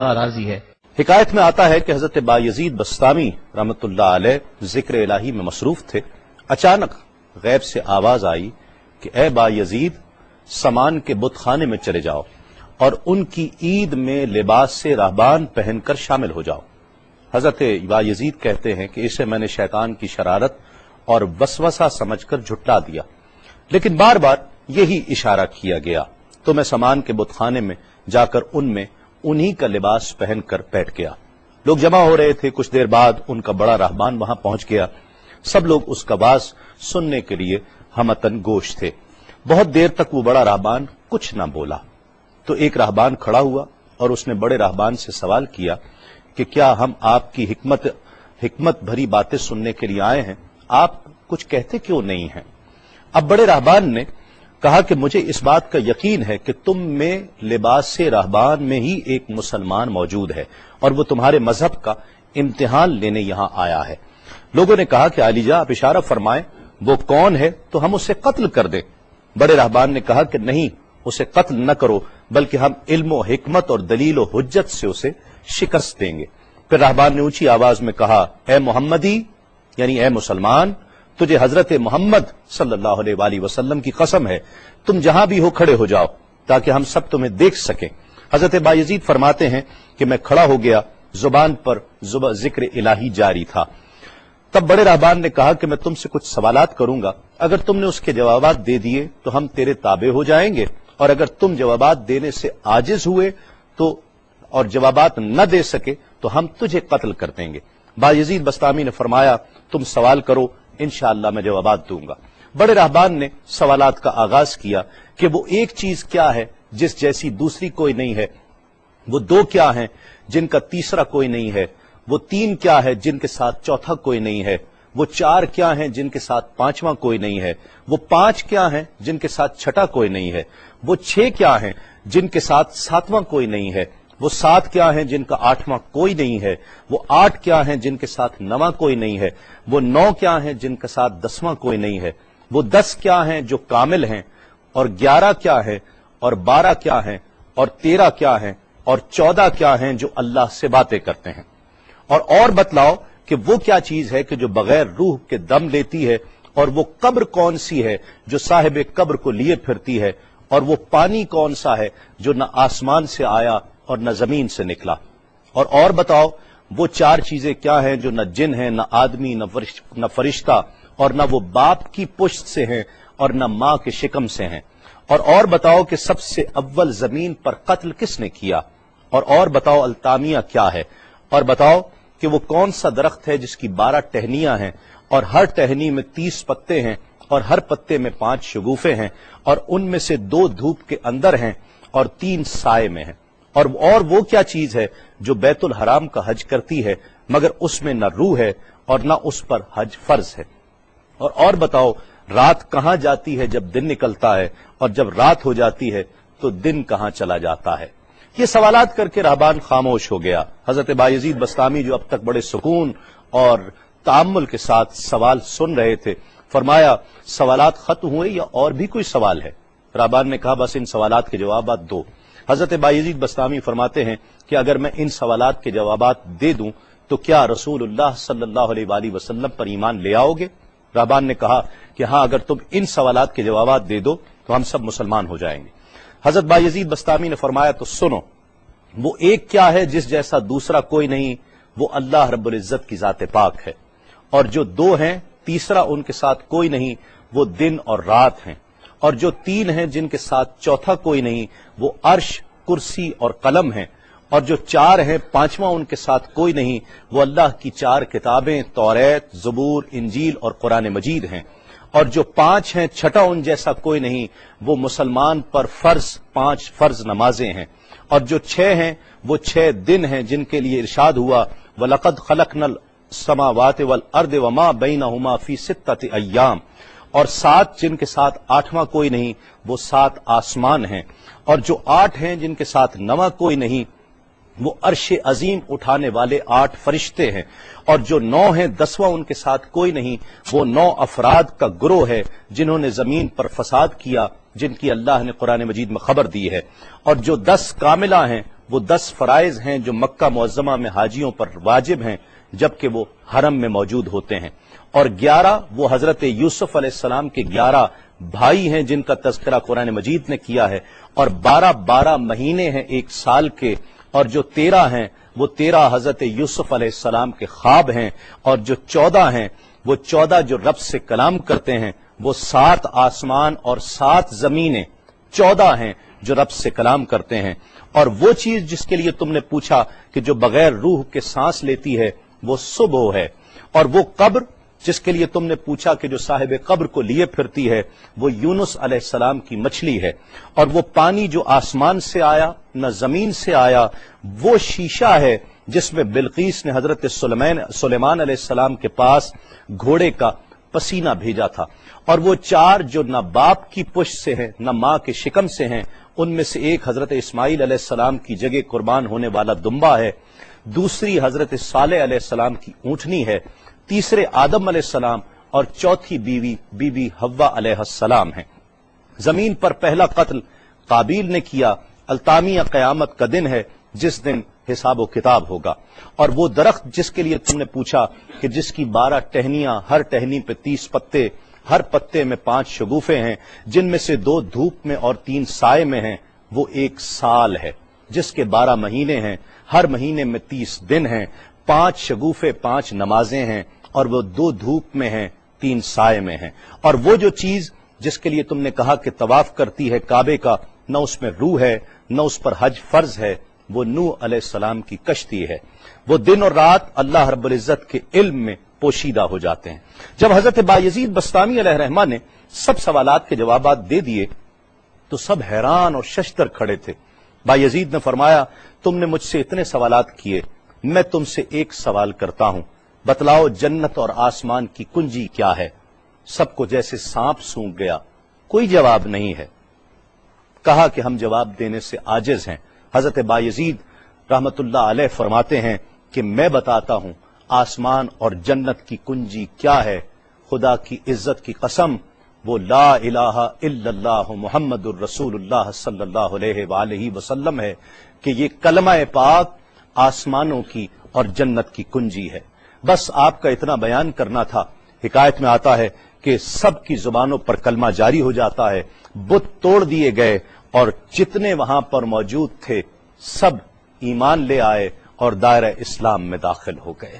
راضی ہے۔ حکایت میں آتا ہے کہ حضرت بایزید بستامی رحمۃ اللہ علیہ ذکر الہی میں مصروف تھے، اچانک غیب سے آواز آئی کہ اے بایزید، سامان کے بت خانے میں چلے جاؤ اور ان کی عید میں لباس سے راہبان پہن کر شامل ہو جاؤ۔ حضرت بایزید کہتے ہیں کہ اسے میں نے شیطان کی شرارت اور وسوسہ سمجھ کر جھٹلا دیا، لیکن بار بار یہی اشارہ کیا گیا تو میں سامان کے بت خانے میں جا کر ان میں انہی کا لباس پہن کر بیٹھ گیا۔ لوگ جمع ہو رہے تھے، کچھ دیر بعد ان کا بڑا راہبان وہاں پہنچ گیا۔ سب لوگ اس کا باز سننے کے لیے ہمتن گوش تھے۔ بہت دیر تک وہ بڑا راہبان کچھ نہ بولا تو ایک راہبان کھڑا ہوا اور اس نے بڑے راہبان سے سوال کیا کہ کیا ہم آپ کی حکمت بھری باتیں سننے کے لیے آئے ہیں، آپ کچھ کہتے کیوں نہیں ہیں؟ اب بڑے راہبان نے کہا کہ مجھے اس بات کا یقین ہے کہ تم میں لباس سے راہبان میں ہی ایک مسلمان موجود ہے اور وہ تمہارے مذہب کا امتحان لینے یہاں آیا ہے۔ لوگوں نے کہا کہ علی جاں آپ اشارہ فرمائیں، وہ کون ہے تو ہم اسے قتل کر دیں۔ بڑے راہبان نے کہا کہ نہیں، اسے قتل نہ کرو، بلکہ ہم علم و حکمت اور دلیل و حجت سے اسے شکست دیں گے۔ پھر راہبان نے اونچی آواز میں کہا، اے محمدی، یعنی اے مسلمان، تجھے حضرت محمد صلی اللہ علیہ وآلہ وسلم کی قسم ہے، تم جہاں بھی ہو کھڑے ہو جاؤ تاکہ ہم سب تمہیں دیکھ سکیں۔ حضرت بایزید فرماتے ہیں کہ میں کھڑا ہو گیا، زبان پر ذکر الہی جاری تھا۔ تب بڑے راہبان نے کہا کہ میں تم سے کچھ سوالات کروں گا، اگر تم نے اس کے جوابات دے دیے تو ہم تیرے تابع ہو جائیں گے، اور اگر تم جوابات دینے سے عاجز ہوئے تو اور جوابات نہ دے سکے تو ہم تجھے قتل کر دیں گے۔ بایزید بستامی نے فرمایا، تم سوال کرو، انشاءاللہ میں جوابات دوں گا۔ بڑے راہبان نے سوالات کا آغاز کیا کہ وہ ایک چیز کیا ہے جس جیسی دوسری کوئی نہیں ہے، وہ دو کیا ہیں جن کا تیسرا کوئی نہیں ہے، وہ تین کیا ہے جن کے ساتھ چوتھا کوئی نہیں ہے، وہ چار کیا ہیں جن کے ساتھ پانچواں کوئی نہیں ہے، وہ پانچ کیا ہیں جن کے ساتھ چھٹا کوئی نہیں ہے، وہ چھ کیا ہیں جن کے ساتھ ساتواں کوئی نہیں ہے، وہ سات کیا ہیں جن کا آٹھواں کوئی نہیں ہے، وہ آٹھ کیا ہیں جن کے ساتھ نواں کوئی نہیں ہے، وہ نو کیا ہیں جن کے ساتھ دسواں کوئی نہیں ہے، وہ 10 کیا ہیں جو کامل ہیں، اور 11 کیا ہے، اور 12 کیا ہیں، اور 13 کیا ہیں، اور 14 کیا ہیں جو اللہ سے باتیں کرتے ہیں۔ اور بتلاؤ کہ وہ کیا چیز ہے کہ جو بغیر روح کے دم لیتی ہے، اور وہ قبر کون سی ہے جو صاحب قبر کو لیے پھرتی ہے، اور وہ پانی کون سا ہے جو نہ آسمان سے آیا اور نہ زمین سے نکلا۔ اور بتاؤ وہ چار چیزیں کیا ہیں جو نہ جن ہیں، نہ آدمی، نہ فرشتہ، اور نہ وہ باپ کی پشت سے ہیں اور نہ ماں کے شکم سے ہیں۔ اور بتاؤ کہ سب سے اول زمین پر قتل کس نے کیا، اور بتاؤ التامیہ کیا ہے، اور بتاؤ کہ وہ کون سا درخت ہے جس کی 12 ٹہنیاں ہیں اور ہر ٹہنی میں 30 پتے ہیں اور ہر پتے میں 5 شگوفے ہیں، اور ان میں سے 2 دھوپ کے اندر ہیں اور 3 سائے میں ہیں۔ اور وہ کیا چیز ہے جو بیت الحرام کا حج کرتی ہے مگر اس میں نہ روح ہے اور نہ اس پر حج فرض ہے۔ اور بتاؤ رات کہاں جاتی ہے جب دن نکلتا ہے، اور جب رات ہو جاتی ہے تو دن کہاں چلا جاتا ہے۔ یہ سوالات کر کے راہبان خاموش ہو گیا۔ حضرت بایزید بستامی جو اب تک بڑے سکون اور تأمل کے ساتھ سوال سن رہے تھے، فرمایا، سوالات ختم ہوئے یا اور بھی کوئی سوال ہے؟ راہبان نے کہا، بس ان سوالات کے جوابات دو۔ حضرت بایزید بستامی فرماتے ہیں کہ اگر میں ان سوالات کے جوابات دے دوں تو کیا رسول اللہ صلی اللہ علیہ وآلہ وسلم پر ایمان لے آؤ گے؟ راہبان نے کہا کہ ہاں، اگر تم ان سوالات کے جوابات دے دو تو ہم سب مسلمان ہو جائیں گے۔ حضرت بایزید بستامی نے فرمایا، تو سنو، وہ ایک کیا ہے جس جیسا دوسرا کوئی نہیں، وہ اللہ رب العزت کی ذات پاک ہے، اور جو 2 ہیں تیسرا ان کے ساتھ کوئی نہیں، وہ دن اور رات ہیں، اور جو 3 ہیں جن کے ساتھ چوتھا کوئی نہیں، وہ عرش، کرسی اور قلم ہیں، اور جو 4 ہیں 5واں ان کے ساتھ کوئی نہیں، وہ اللہ کی 4 کتابیں توریت، زبور، انجیل اور قرآن مجید ہیں، اور جو 5 ہیں چھٹا ان جیسا کوئی نہیں، وہ مسلمان پر فرض 5 فرض نمازیں ہیں، اور جو 6 ہیں وہ 6 دن ہیں جن کے لیے ارشاد ہوا، وَلَقَدْ خَلَقْنَا السَّمَاوَاتِ وَالْأَرْضِ وَمَا بَيْنَهُمَا فِي 6 أَيَّامٍ، اور 7 جن کے ساتھ 8واں کوئی نہیں، وہ 7 آسمان ہیں، اور جو 8 ہیں جن کے ساتھ 9واں کوئی نہیں، وہ عرش عظیم اٹھانے والے 8 فرشتے ہیں، اور جو 9 ہیں 10واں ان کے ساتھ کوئی نہیں، وہ 9 افراد کا گروہ ہے جنہوں نے زمین پر فساد کیا، جن کی اللہ نے قرآن مجید میں خبر دی ہے، اور جو 10 کاملہ ہیں وہ 10 فرائض ہیں جو مکہ معظمہ میں حاجیوں پر واجب ہیں جبکہ وہ حرم میں موجود ہوتے ہیں، اور 11 وہ حضرت یوسف علیہ السلام کے 11 بھائی ہیں جن کا تذکرہ قرآن مجید نے کیا ہے، اور 12 مہینے ہیں ایک سال کے، اور جو 13 ہیں وہ 13 حضرت یوسف علیہ السلام کے خواب ہیں، اور جو 14 ہیں وہ 14 جو رب سے کلام کرتے ہیں، وہ 7 آسمان اور 7 زمینیں 14 ہیں جو رب سے کلام کرتے ہیں، اور وہ چیز جس کے لیے تم نے پوچھا کہ جو بغیر روح کے سانس لیتی ہے وہ صبح ہے، اور وہ قبر جس کے لیے تم نے پوچھا کہ جو صاحب قبر کو لیے پھرتی ہے وہ یونس علیہ السلام کی مچھلی ہے، اور وہ پانی جو آسمان سے آیا نہ زمین سے آیا وہ شیشہ ہے جس میں بلقیس نے حضرت سلیمان علیہ السلام کے پاس گھوڑے کا پسینہ بھیجا تھا، اور وہ 4 جو نہ باپ کی پشت سے ہیں نہ ماں کے شکم سے ہیں، ان میں سے ایک حضرت اسماعیل علیہ السلام کی جگہ قربان ہونے والا دمبا ہے، دوسری حضرت صالح علیہ السلام کی اونٹنی ہے، تیسرے آدم علیہ السلام، اور چوتھی بیوی بی بی حوا علیہ السلام ہیں۔ زمین پر پہلا قتل قابیل نے کیا، التامیہ قیامت کا دن ہے جس دن حساب و کتاب ہوگا، اور وہ درخت جس کے لیے تم نے پوچھا کہ جس کی 12 ٹہنیاں، ہر ٹہنی پہ 30 پتے، ہر پتے میں 5 شگوفے ہیں جن میں سے 2 دھوپ میں اور 3 سائے میں ہیں، وہ 1 سال ہے جس کے 12 مہینے ہیں، ہر مہینے میں 30 دن ہیں، 5 شگوفے 5 نمازیں ہیں، اور وہ 2 دھوپ میں ہیں 3 سائے میں ہیں، اور وہ جو چیز جس کے لیے تم نے کہا کہ طواف کرتی ہے کعبے کا، نہ اس میں روح ہے نہ اس پر حج فرض ہے، وہ نوح علیہ السلام کی کشتی ہے، وہ دن اور رات اللہ رب العزت کے علم میں پوشیدہ ہو جاتے ہیں۔ جب حضرت بایزید بسطامی علیہ الرحمہ نے سب سوالات کے جوابات دے دیے تو سب حیران اور ششدر کھڑے تھے۔ بایزید نے فرمایا تم نے مجھ سے اتنے سوالات کیے، میں تم سے ایک سوال کرتا ہوں، بتلاؤ جنت اور آسمان کی کنجی کیا ہے؟ سب کو جیسے سانپ سونگھ گیا، کوئی جواب نہیں ہے۔ کہا کہ ہم جواب دینے سے عاجز ہیں۔ حضرت بایزید رحمت اللہ علیہ فرماتے ہیں کہ میں بتاتا ہوں آسمان اور جنت کی کنجی کیا ہے، خدا کی عزت کی قسم وہ لا الہ الا اللہ محمد الرسول اللہ صلی اللہ علیہ وآلہ وسلم ہے کہ یہ کلمہ پاک آسمانوں کی اور جنت کی کنجی ہے۔ بس آپ کا اتنا بیان کرنا تھا۔ حکایت میں آتا ہے کہ سب کی زبانوں پر کلمہ جاری ہو جاتا ہے، بت توڑ دیے گئے، اور جتنے وہاں پر موجود تھے سب ایمان لے آئے اور دائرہ اسلام میں داخل ہو گئے۔